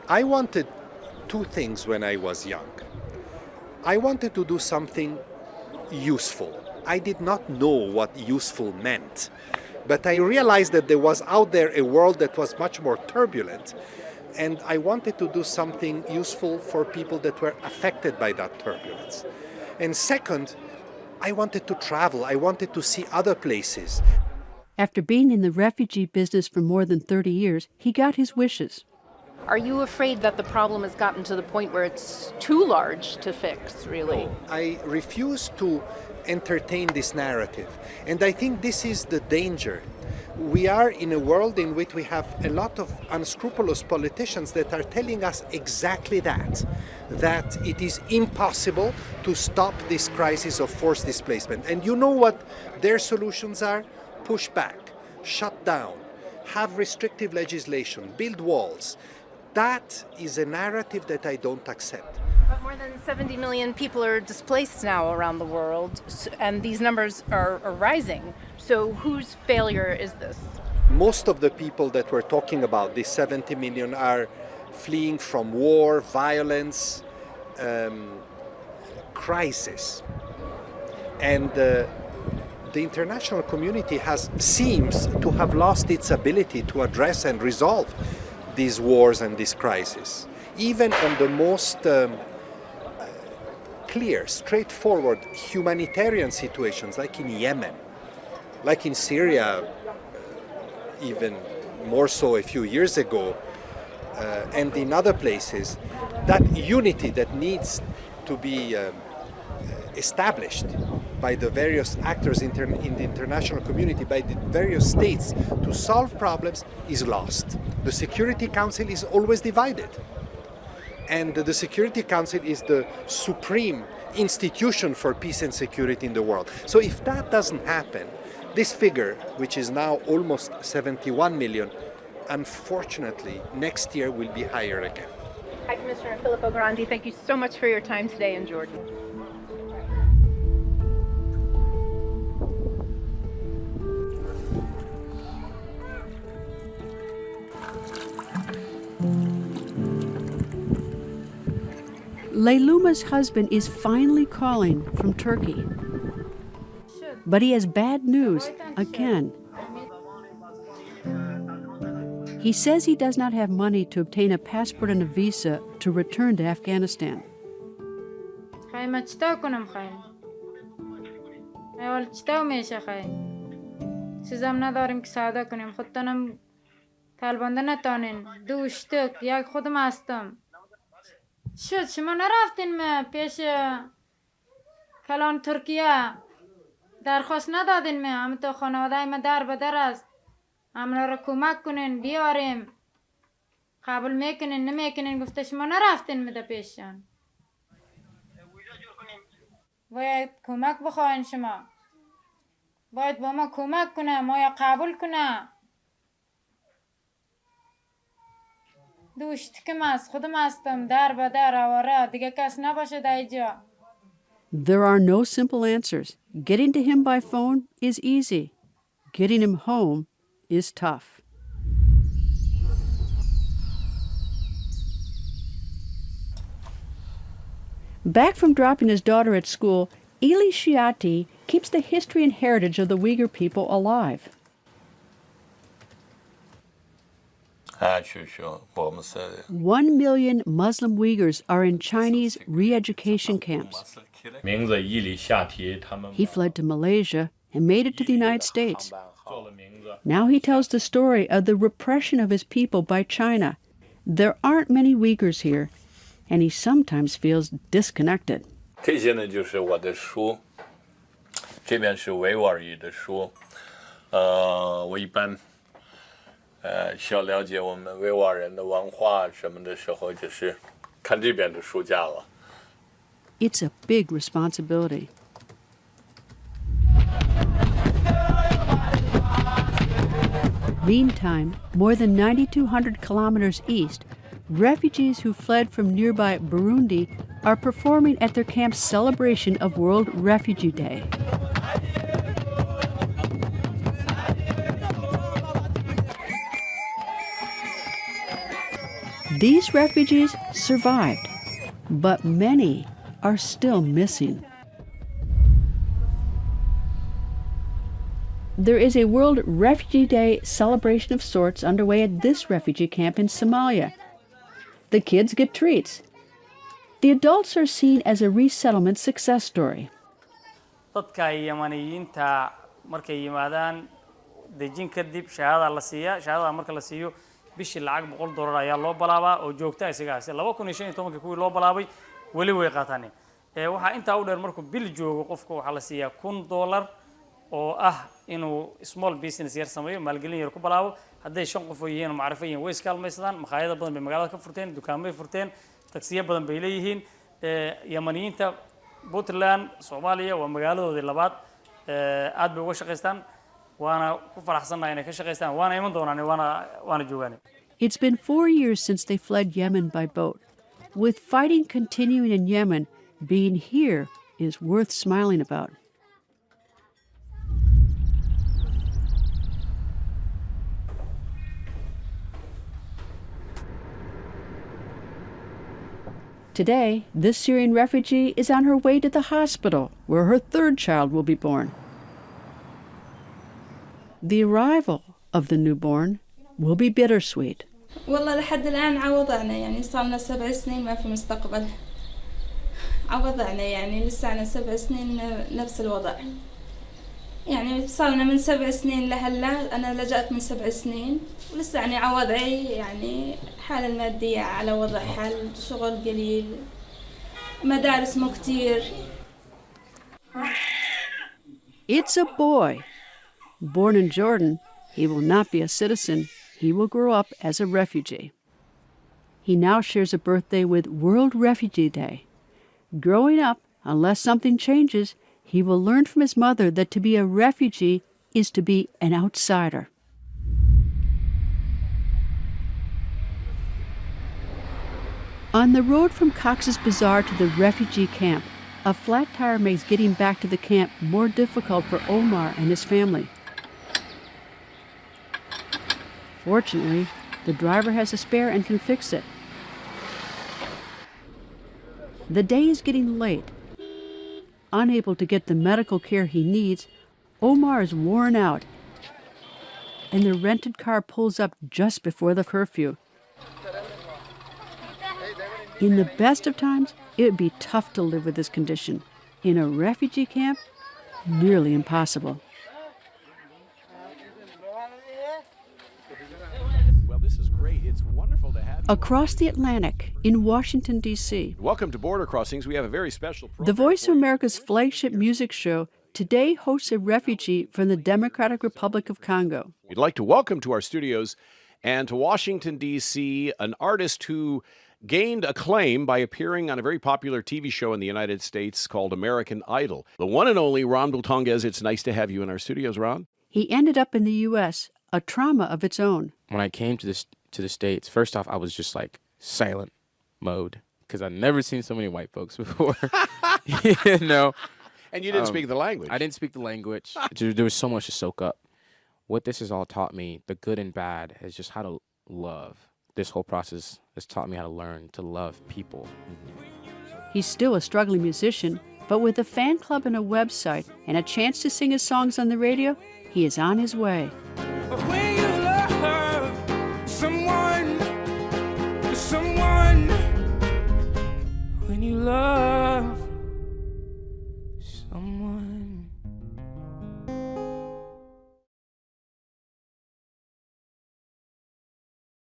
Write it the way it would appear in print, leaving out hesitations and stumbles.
I wanted two things when I was young. I wanted to do something useful. I did not know what useful meant, but I realized that there was out there a world that was much more turbulent, and I wanted to do something useful for people that were affected by that turbulence. And second, I wanted to travel. I wanted to see other places. After being in the refugee business for more than 30 years, he got his wishes. Are you afraid that the problem has gotten to the point where it's too large to fix, really? No, I refuse to entertain this narrative. And I think this is the danger. We are in a world in which we have a lot of unscrupulous politicians that are telling us exactly that it is impossible to stop this crisis of forced displacement. And you know what their solutions are? Push back, shut down, have restrictive legislation, build walls. That is a narrative that I don't accept. But more than 70 million people are displaced now around the world, and these numbers are rising. So whose failure is this? Most of the people that we're talking about, these 70 million, are fleeing from war, violence, crisis. And the international community seems to have lost its ability to address and resolve these wars and this crisis. Even on the most clear, straightforward humanitarian situations, like in Yemen, like in Syria, even more so a few years ago, and in other places, that unity that needs to be established by the various actors in the international community, by the various states to solve problems is lost. The Security Council is always divided. And the Security Council is the supreme institution for peace and security in the world. So if that doesn't happen, this figure, which is now almost 71 million, unfortunately, next year will be higher again. Hi, Commissioner Filippo Grandi. Thank you so much for your time today in Jordan. Leyluma's husband is finally calling from Turkey. But he has bad news again. He says he does not have money to obtain a passport and a visa to return to Afghanistan. شد شما نرفتین پیش کلان ترکیه درخواست ندادین همه تو خانواده ما در به در است همه را کمک کنین بیاریم قبول میکنین نمیکنین گفته شما نرفتین میده پیششان باید کمک بخواین شما باید با ما کمک کنه ما یا قبول کنه دوشت کم است خودم هستم در به در آواره دیگه کس نباشه در اینجا. There are no simple answers. Getting to him by phone is easy. Getting him home is tough. Back from dropping his daughter at school, Eli Shiati keeps the history and heritage of the Uyghur people alive. 1 million Muslim Uyghurs are in Chinese re-education camps. He fled to Malaysia and made it to the United States. Now he tells the story of the repression of his people by China. There aren't many Uyghurs here, and he sometimes feels disconnected. 这些呢就是我的书，这边是维吾尔语的书，我一般。需要了解我们维吾尔人的文化什么的时候，就是看这边的书架了。It's a big responsibility. Meantime, more than 9,200 kilometers east, refugees who fled from nearby Burundi are performing at their camp's celebration of World Refugee Day. These refugees survived, but many are still missing. There is a World Refugee Day celebration of sorts underway at this refugee camp in Somalia. The kids get treats. The adults are seen as a resettlement success story. dadka Yamaniyiinta markay yimaadaan dejin kadib shahaada la siiyaa shahaada marka la siiyo bishii lacag $100 ayaa loo balaabaa oo joogta isaga 2015 kuwii loo balaabay wali way qaataan waxa inta u dheer markuu bil joogo qofku waxa la siiyaa $1,000 oo ah inuu small business yar sameeyo maalgelin yar ku balaabo haday 5 qof oo yihiin macrifo yihiin way iskaalmaysadaan maqaayado badan bay magaalada ka furteen dukaamay furteen taksiye badan bay leeyihiin Yamaniyiinta Puntland Soomaaliya waa magaaladoodii labaad aad bay uga shaqeystaan waana ku faraxsanahay inay ka shaqeystaan waana iman doonaan waana joogaan. It's been 4 years since they fled Yemen by boat. With fighting continuing in Yemen, being here is worth smiling about. Today, this Syrian refugee is on her way to the hospital where her third child will be born. The arrival of the newborn will be bittersweet. والله لحد الآن عوضعنا يعني صارنا 7 سنين ما في مستقبل عوضعنا يعني لسه 7 سنين نفس الوضع يعني صارنا من 7 سنين لهلا أنا لجأت من 7 سنين ولسه يعني عوضعي يعني حالة المادية على وضع حال شغل قليل مدارس مو كتير. It's a boy. Born in Jordan, he will not be a citizen. He will grow up as a refugee. He now shares a birthday with World Refugee Day. Growing up, unless something changes, he will learn from his mother that to be a refugee is to be an outsider. On the road from Cox's Bazar to the refugee camp, a flat tire makes getting back to the camp more difficult for Omar and his family. Fortunately, the driver has a spare and can fix it. The day is getting late. Unable to get the medical care he needs, Omar is worn out, and the rented car pulls up just before the curfew. In the best of times, it would be tough to live with this condition. In a refugee camp, nearly impossible. Well, this is great. It's wonderful to have you. Across the Atlantic, in Washington, D.C. Welcome to Border Crossings. We have a very special program. The Voice of America's flagship music show today hosts a refugee from the Democratic Republic of Congo. We'd like to welcome to our studios and to Washington, D.C., an artist who gained acclaim by appearing on a very popular TV show in the United States called American Idol. The one and only Ron Bultonguez. It's nice to have you in our studios, Ron. He ended up in the U.S., a trauma of its own. When I came to the States, first off, I was just like silent mode because I'd never seen so many white folks before. You know? And you didn't speak the language. I didn't speak the language. There was so much to soak up. What this has all taught me, the good and bad, is just how to love. This whole process has taught me how to learn to love people. He's still a struggling musician, but with a fan club and a website and a chance to sing his songs on the radio, he is on his way. When you love someone, when you love